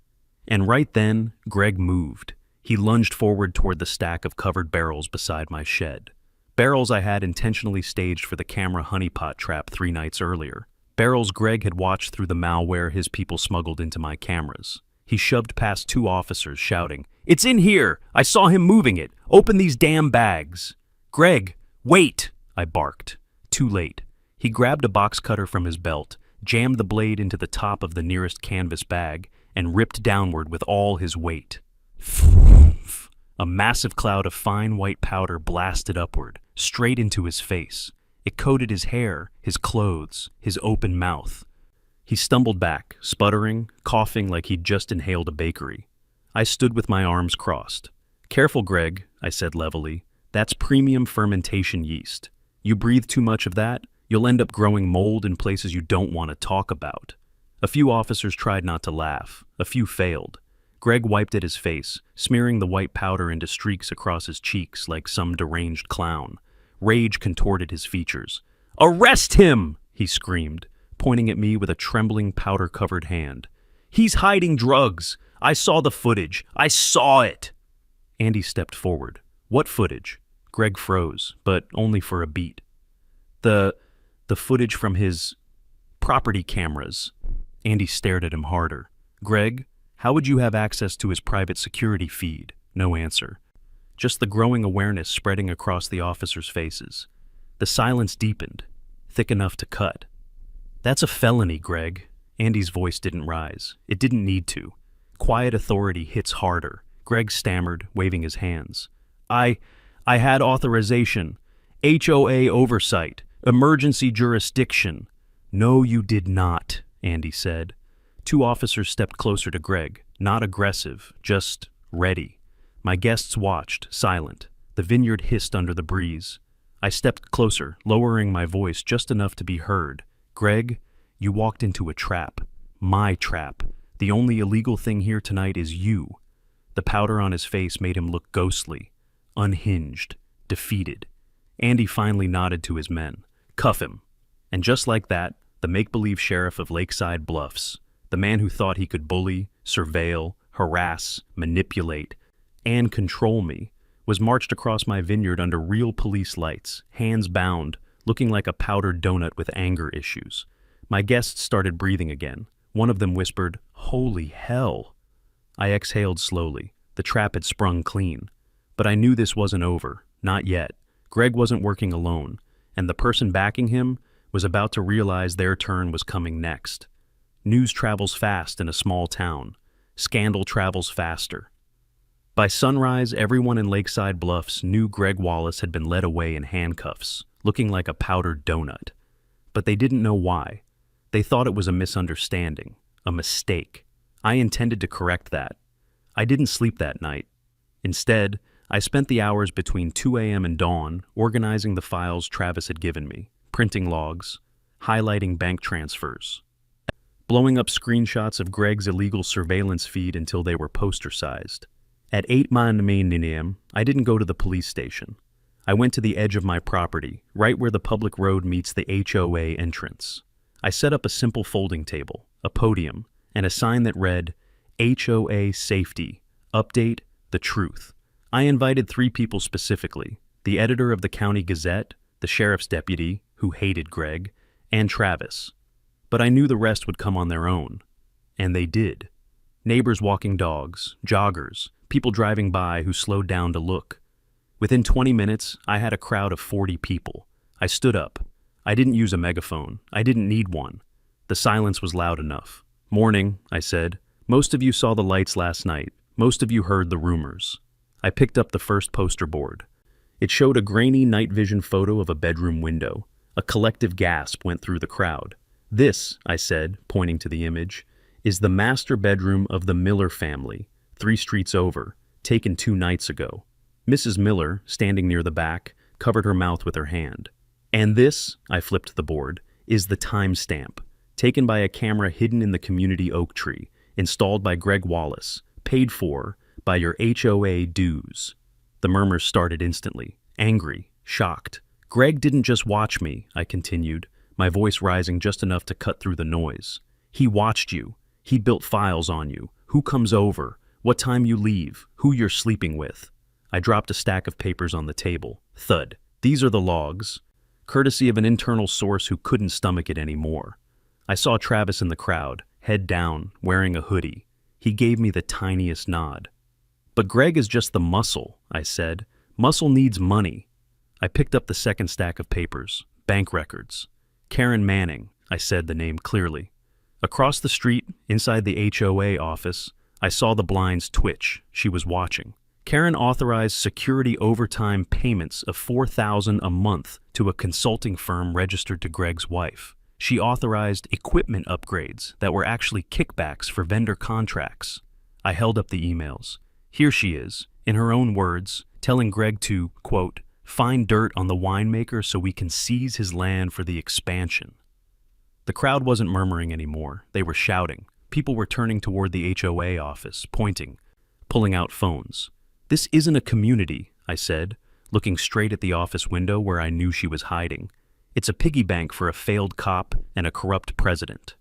And right then, Greg moved. He lunged forward toward the stack of covered barrels beside my shed. Barrels I had intentionally staged for the camera honeypot trap 3 nights earlier. Barrels Greg had watched through the malware his people smuggled into my cameras. He shoved past 2 officers, shouting, "It's in here! I saw him moving it! Open these damn bags!" "Greg, wait!" I barked. Too late. He grabbed a box cutter from his belt, jammed the blade into the top of the nearest canvas bag, and ripped downward with all his weight. A massive cloud of fine white powder blasted upward, straight into his face. It coated his hair, his clothes, his open mouth. He stumbled back, sputtering, coughing like he'd just inhaled a bakery. I stood with my arms crossed. "Careful, Greg," I said levelly. "That's premium fermentation yeast. You breathe too much of that, you'll end up growing mold in places you don't want to talk about." A few officers tried not to laugh. A few failed. Greg wiped at his face, smearing the white powder into streaks across his cheeks like some deranged clown. Rage contorted his features. "Arrest him!" he screamed, pointing at me with a trembling powder-covered hand. "He's hiding drugs! I saw the footage! I saw it!" Andy stepped forward. "What footage?" Greg froze, but only for a beat. The footage from his property cameras." Andy stared at him harder. "Greg, how would you have access to his private security feed?" No answer. Just the growing awareness spreading across the officers' faces. The silence deepened, thick enough to cut. "That's a felony, Greg." Andy's voice didn't rise. It didn't need to. Quiet authority hits harder. Greg stammered, waving his hands. I had authorization. HOA oversight. Emergency jurisdiction." "No, you did not," Andy said. 2 officers stepped closer to Greg, not aggressive, just ready. My guests watched, silent. The Vineyard hissed under the breeze. I stepped closer, lowering my voice just enough to be heard. "Greg, you walked into a trap. My trap. The only illegal thing here tonight is you." The powder on his face made him look ghostly, unhinged, defeated. Andy finally nodded to his men. "Cuff him." And just like that, the make-believe sheriff of Lakeside Bluffs, the man who thought he could bully, surveil, harass, manipulate, and control me, was marched across my vineyard under real police lights, hands bound, looking like a powdered donut with anger issues. My guests started breathing again. One of them whispered, "Holy hell." I exhaled slowly. The trap had sprung clean. But I knew this wasn't over. Not yet. Greg wasn't working alone, and the person backing him was about to realize their turn was coming next. News travels fast in a small town. Scandal travels faster. By sunrise, everyone in Lakeside Bluffs knew Greg Wallace had been led away in handcuffs, looking like a powdered donut. But they didn't know why. They thought it was a misunderstanding, a mistake. I intended to correct that. I didn't sleep that night. Instead, I spent the hours between 2 a.m. and dawn organizing the files Travis had given me, printing logs, highlighting bank transfers, blowing up screenshots of Greg's illegal surveillance feed until they were poster-sized. At 8 a.m., I didn't go to the police station. I went to the edge of my property, right where the public road meets the HOA entrance. I set up a simple folding table, a podium, and a sign that read, "HOA Safety, Update, The Truth." I invited 3 people specifically, the editor of the County Gazette, the sheriff's deputy, who hated Greg, and Travis. But I knew the rest would come on their own. And they did. Neighbors walking dogs, joggers, people driving by who slowed down to look. Within 20 minutes, I had a crowd of 40 people. I stood up. I didn't use a megaphone. I didn't need one. The silence was loud enough. "Morning," I said. "Most of you saw the lights last night. Most of you heard the rumors." I picked up the first poster board. It showed a grainy night vision photo of a bedroom window. A collective gasp went through the crowd. "This," I said, pointing to the image, "is the master bedroom of the Miller family, 3 streets over, taken 2 nights ago." Mrs. Miller, standing near the back, covered her mouth with her hand. "And this," I flipped the board, "is the timestamp, taken by a camera hidden in the community oak tree, installed by Greg Wallace, paid for by your HOA dues." The murmurs started instantly, angry, shocked. "Greg didn't just watch me," I continued, my voice rising just enough to cut through the noise. "He watched you. He built files on you. Who comes over, what time you leave, who you're sleeping with." I dropped a stack of papers on the table. Thud. "These are the logs, courtesy of an internal source who couldn't stomach it anymore." I saw Travis in the crowd, head down, wearing a hoodie. He gave me the tiniest nod. "But Greg is just the muscle," I said. "Muscle needs money." I picked up the second stack of papers, bank records. "Karen Manning," I said the name clearly. Across the street, inside the HOA office, I saw the blinds twitch. She was watching. Karen authorized security overtime payments of $4,000 a month to a consulting firm registered to Greg's wife. She authorized equipment upgrades that were actually kickbacks for vendor contracts. I held up the emails. Here she is, in her own words, telling Greg to, quote, "find dirt on the winemaker so we can seize his land for the expansion." The crowd wasn't murmuring anymore. They were shouting. People were turning toward the HOA office, pointing, pulling out phones. "This isn't a community," I said, looking straight at the office window where I knew she was hiding. "It's a piggy bank for a failed cop and a corrupt president."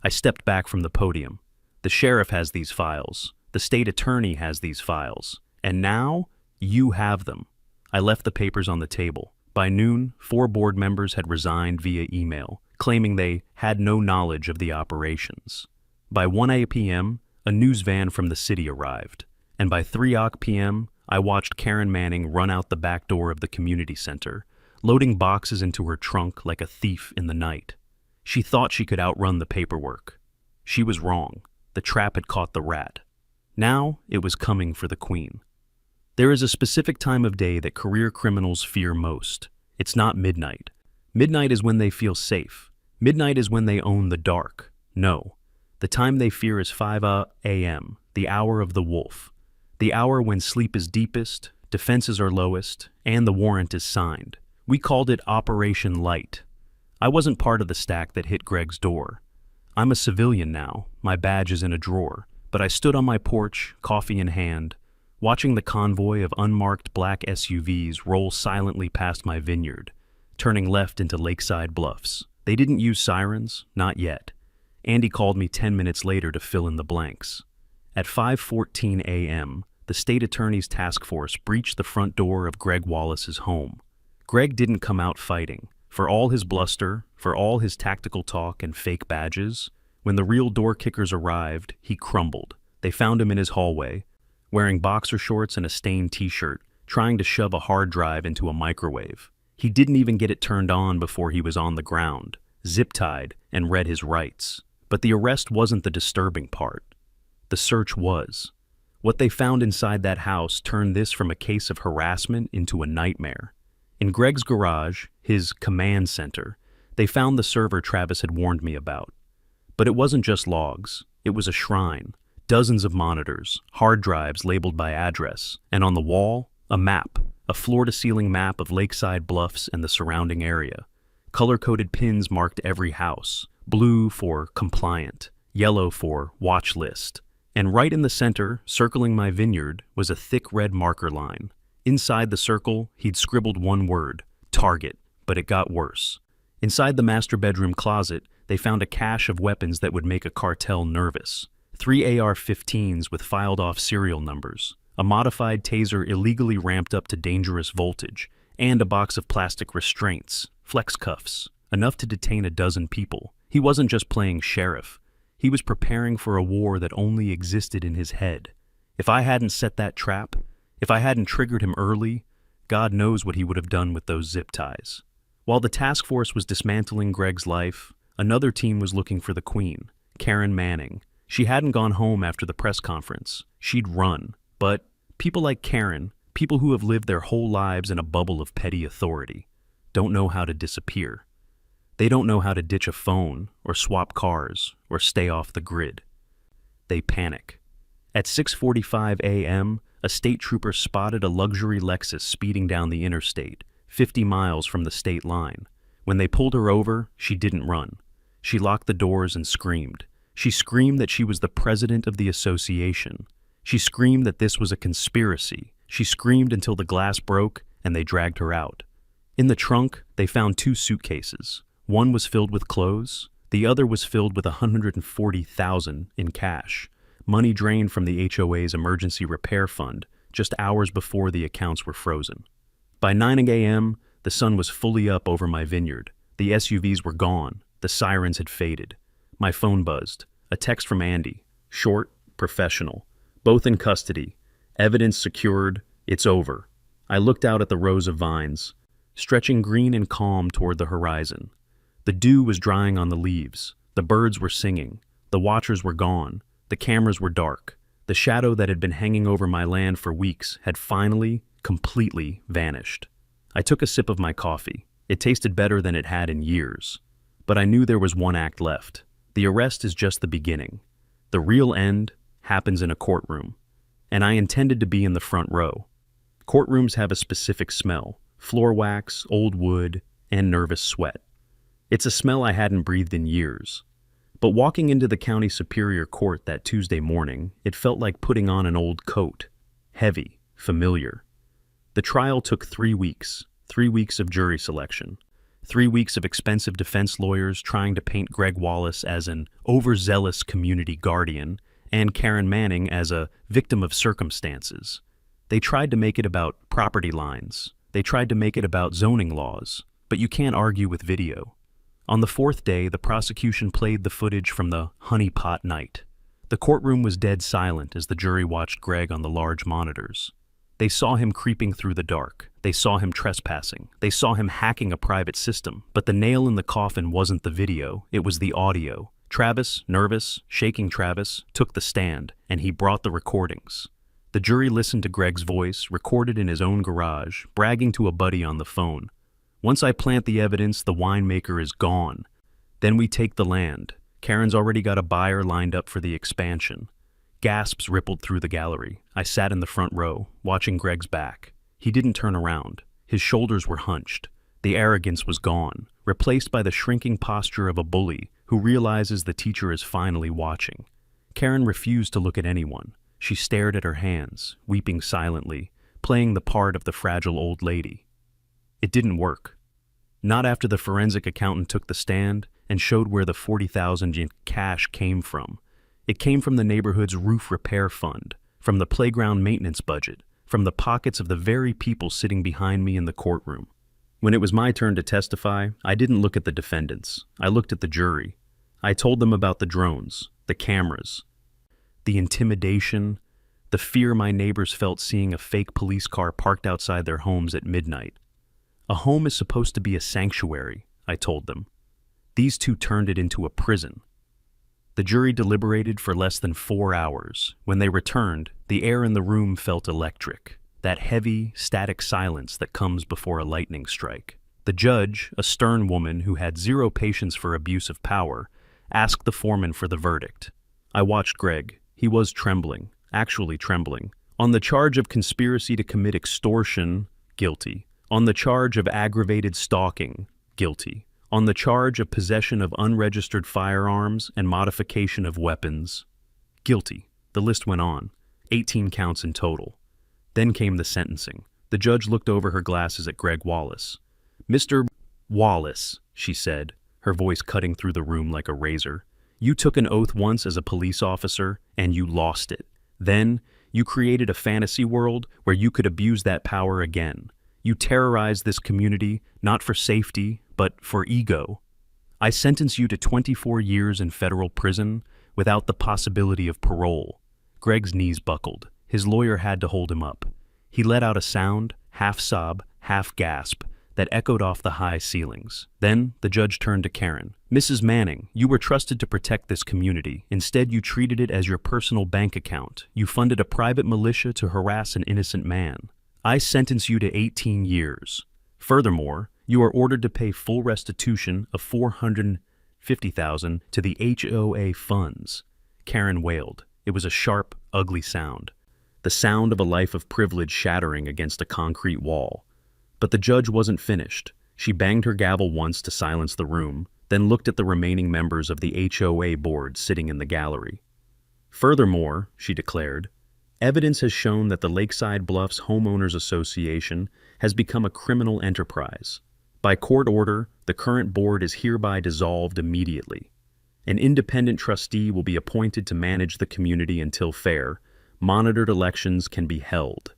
I stepped back from the podium. "The sheriff has these files. The state attorney has these files. And now, you have them." I left the papers on the table. By noon, 4 board members had resigned via email, claiming they had no knowledge of the operations. By 1 p.m., a news van from the city arrived. And by 3 p.m., I watched Karen Manning run out the back door of the community center, loading boxes into her trunk like a thief in the night. She thought she could outrun the paperwork. She was wrong. The trap had caught the rat. Now it was coming for the queen. There is a specific time of day that career criminals fear most. It's not midnight. Midnight is when they feel safe. Midnight is when they own the dark. No. The time they fear is 5 a.m., the hour of the wolf. The hour when sleep is deepest, defenses are lowest, and the warrant is signed. We called it Operation Light. I wasn't part of the stack that hit Greg's door. I'm a civilian now, my badge is in a drawer, but I stood on my porch, coffee in hand, watching the convoy of unmarked black SUVs roll silently past my vineyard, turning left into Lakeside Bluffs. They didn't use sirens, not yet. Andy called me 10 minutes later to fill in the blanks. At 5:14 a.m., the state attorney's task force breached the front door of Greg Wallace's home. Greg didn't come out fighting. For all his bluster, for all his tactical talk and fake badges, when the real door kickers arrived, he crumbled. They found him in his hallway, wearing boxer shorts and a stained t-shirt, trying to shove a hard drive into a microwave. He didn't even get it turned on before he was on the ground, zip-tied, and read his rights. But the arrest wasn't the disturbing part. The search was. What they found inside that house turned this from a case of harassment into a nightmare. In Greg's garage, his command center, they found the server Travis had warned me about. But it wasn't just logs. It was a shrine, dozens of monitors, hard drives labeled by address, and on the wall, a map, a floor-to-ceiling map of Lakeside Bluffs and the surrounding area. Color-coded pins marked every house, blue for compliant, yellow for watch list. And right in the center, circling my vineyard, was a thick red marker line. Inside the circle, he'd scribbled one word, target, but it got worse. Inside the master bedroom closet, they found a cache of weapons that would make a cartel nervous. 3 AR-15s with filed-off serial numbers, a modified taser illegally ramped up to dangerous voltage, and a box of plastic restraints, flex cuffs, enough to detain a dozen people. He wasn't just playing sheriff. He was preparing for a war that only existed in his head. If I hadn't set that trap, if I hadn't triggered him early, God knows what he would have done with those zip ties. While the task force was dismantling Greg's life, another team was looking for the queen, Karen Manning. She hadn't gone home after the press conference. She'd run. But people like Karen, people who have lived their whole lives in a bubble of petty authority, don't know how to disappear. They don't know how to ditch a phone, or swap cars, or stay off the grid. They panic. At 6:45 a.m., a state trooper spotted a luxury Lexus speeding down the interstate, 50 miles from the state line. When they pulled her over, she didn't run. She locked the doors and screamed. She screamed that she was the president of the association. She screamed that this was a conspiracy. She screamed until the glass broke and they dragged her out. In the trunk, they found 2 suitcases. One was filled with clothes. The other was filled with $140,000 in cash, money drained from the HOA's emergency repair fund just hours before the accounts were frozen. By 9 a.m., the sun was fully up over my vineyard. The SUVs were gone. The sirens had faded. My phone buzzed. A text from Andy. Short, professional. Both in custody. Evidence secured. It's over. I looked out at the rows of vines, stretching green and calm toward the horizon. The dew was drying on the leaves. The birds were singing. The watchers were gone. The cameras were dark. The shadow that had been hanging over my land for weeks had finally, completely vanished. I took a sip of my coffee. It tasted better than it had in years. But I knew there was one act left. The arrest is just the beginning. The real end happens in a courtroom. And I intended to be in the front row. Courtrooms have a specific smell: floor wax, old wood, and nervous sweat. It's a smell I hadn't breathed in years. But walking into the county superior court that Tuesday morning, it felt like putting on an old coat. Heavy, familiar. The trial took 3 weeks. 3 weeks of jury selection. 3 weeks of expensive defense lawyers trying to paint Greg Wallace as an overzealous community guardian and Karen Manning as a victim of circumstances. They tried to make it about property lines. They tried to make it about zoning laws. But you can't argue with video. On the 4th day, the prosecution played the footage from the honeypot night. The courtroom was dead silent as the jury watched Greg on the large monitors. They saw him creeping through the dark. They saw him trespassing. They saw him hacking a private system. But the nail in the coffin wasn't the video, it was the audio. Travis, nervous, shaking Travis, took the stand, and he brought the recordings. The jury listened to Greg's voice, recorded in his own garage, bragging to a buddy on the phone. Once I plant the evidence, the winemaker is gone. Then we take the land. Karen's already got a buyer lined up for the expansion. Gasps rippled through the gallery. I sat in the front row, watching Greg's back. He didn't turn around. His shoulders were hunched. The arrogance was gone, replaced by the shrinking posture of a bully who realizes the teacher is finally watching. Karen refused to look at anyone. She stared at her hands, weeping silently, playing the part of the fragile old lady. It didn't work. Not after the forensic accountant took the stand and showed where the $40,000 in cash came from. It came from the neighborhood's roof repair fund, from the playground maintenance budget, from the pockets of the very people sitting behind me in the courtroom. When it was my turn to testify, I didn't look at the defendants. I looked at the jury. I told them about the drones, the cameras, the intimidation, the fear my neighbors felt seeing a fake police car parked outside their homes at midnight. A home is supposed to be a sanctuary, I told them. These two turned it into a prison. The jury deliberated for less than 4 hours. When they returned, the air in the room felt electric, that heavy, static silence that comes before a lightning strike. The judge, a stern woman who had zero patience for abuse of power, asked the foreman for the verdict. I watched Greg. He was trembling, actually trembling. On the charge of conspiracy to commit extortion, guilty. On the charge of aggravated stalking, guilty. On the charge of possession of unregistered firearms and modification of weapons, guilty. The list went on, 18 counts in total. Then came the sentencing. The judge looked over her glasses at Greg Wallace. "Mr. Wallace," she said, her voice cutting through the room like a razor, "you took an oath once as a police officer, and you lost it. Then, you created a fantasy world where you could abuse that power again. You terrorized this community, not for safety, but for ego. I sentence you to 24 years in federal prison without the possibility of parole." Greg's knees buckled. His lawyer had to hold him up. He let out a sound, half sob, half gasp, that echoed off the high ceilings. Then the judge turned to Karen. "Mrs. Manning, you were trusted to protect this community. Instead, you treated it as your personal bank account. You funded a private militia to harass an innocent man. I sentence you to 18 years. Furthermore, you are ordered to pay full restitution of $450,000 to the HOA funds." Karen wailed. It was a sharp, ugly sound. The sound of a life of privilege shattering against a concrete wall. But the judge wasn't finished. She banged her gavel once to silence the room, then looked at the remaining members of the HOA board sitting in the gallery. "Furthermore," she declared, "evidence has shown that the Lakeside Bluffs Homeowners Association has become a criminal enterprise. By court order, the current board is hereby dissolved immediately. An independent trustee will be appointed to manage the community until fair, monitored elections can be held."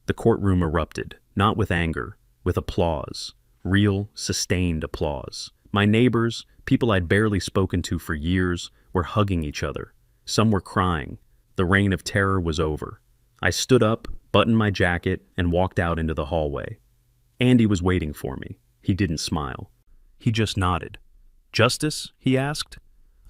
The courtroom erupted, not with anger, with applause. Real, sustained applause. My neighbors, people I'd barely spoken to for years, were hugging each other. Some were crying. The reign of terror was over. I stood up, buttoned my jacket, and walked out into the hallway. Andy was waiting for me. He didn't smile. He just nodded. "Justice?" he asked.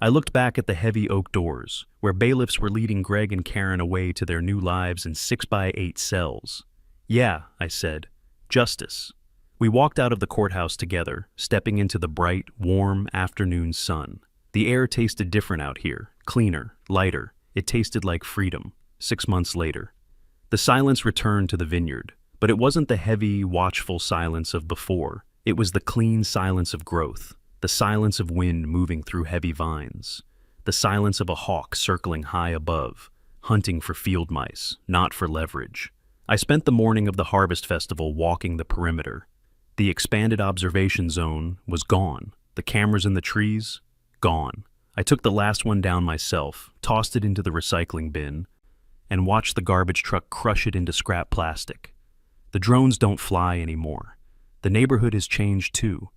I looked back at the heavy oak doors, where bailiffs were leading Greg and Karen away to their new lives in 6x8 cells. "Yeah," I said. "Justice." We walked out of the courthouse together, stepping into the bright, warm afternoon sun. The air tasted different out here, cleaner, lighter. It tasted like freedom. 6 months later. The silence returned to the vineyard, but it wasn't the heavy, watchful silence of before. It was the clean silence of growth, the silence of wind moving through heavy vines, the silence of a hawk circling high above, hunting for field mice, not for leverage. I spent the morning of the Harvest Festival walking the perimeter. The expanded observation zone was gone. The cameras in the trees, gone. I took the last one down myself, tossed it into the recycling bin, and watched the garbage truck crush it into scrap plastic. The drones don't fly anymore. The neighborhood has changed too.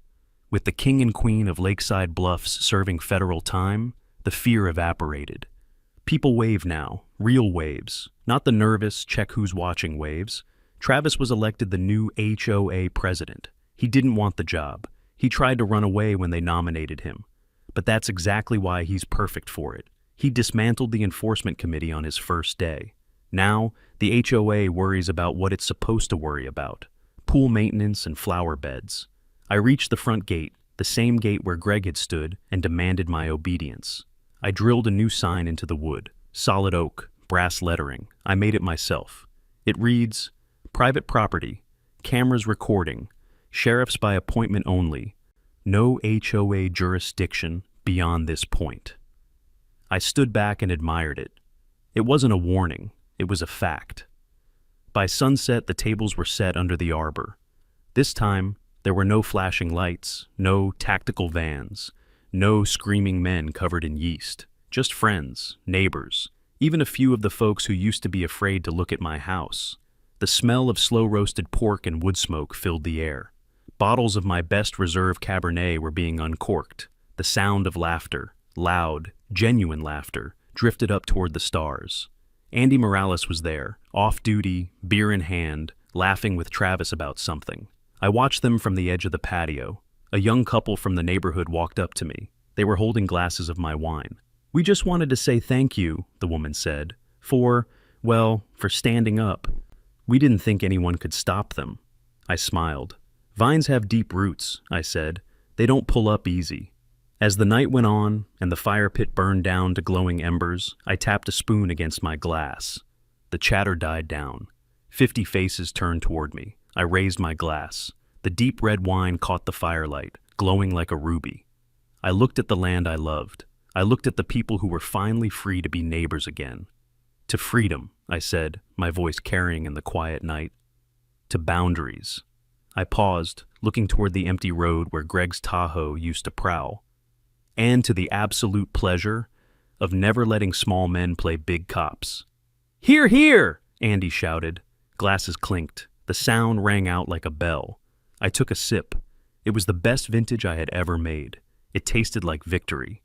With the king and queen of Lakeside Bluffs serving federal time, the fear evaporated. People wave now, real waves, not the nervous, check who's watching waves. Travis was elected the new HOA president. He didn't want the job. He tried to run away when they nominated him. But that's exactly why he's perfect for it. He dismantled the enforcement committee on his first day. Now, the HOA worries about what it's supposed to worry about: pool maintenance and flower beds. I reached the front gate, the same gate where Greg had stood, and demanded my obedience. I drilled a new sign into the wood, solid oak, brass lettering. I made it myself. It reads, "Private property, cameras recording, Sheriffs by appointment only. No HOA jurisdiction beyond this point. I stood back and admired it. It wasn't a warning, it was a fact. By sunset, the tables were set under the arbor. This time, there were no flashing lights, no tactical vans, no screaming men covered in yeast, just friends, neighbors, even a few of the folks who used to be afraid to look at my house. The smell of slow-roasted pork and wood smoke filled the air. Bottles of my best reserve Cabernet were being uncorked. The sound of laughter, loud, genuine laughter, drifted up toward the stars. Andy Morales was there, off-duty, beer in hand, laughing with Travis about something. I watched them from the edge of the patio. A young couple from the neighborhood walked up to me. They were holding glasses of my wine. "We just wanted to say thank you," the woman said, for standing up. We didn't think anyone could stop them. I smiled. "Vines have deep roots," I said. "They don't pull up easy." As the night went on and the fire pit burned down to glowing embers, I tapped a spoon against my glass. The chatter died down. 50 faces turned toward me. I raised my glass. The deep red wine caught the firelight, glowing like a ruby. I looked at the land I loved. I looked at the people who were finally free to be neighbors again. "To freedom," I said, my voice carrying in the quiet night. "To boundaries." I paused, looking toward the empty road where Greg's Tahoe used to prowl. "And to the absolute pleasure of never letting small men play big cops." "Hear, hear!" Andy shouted. Glasses clinked. The sound rang out like a bell. I took a sip. It was the best vintage I had ever made. It tasted like victory.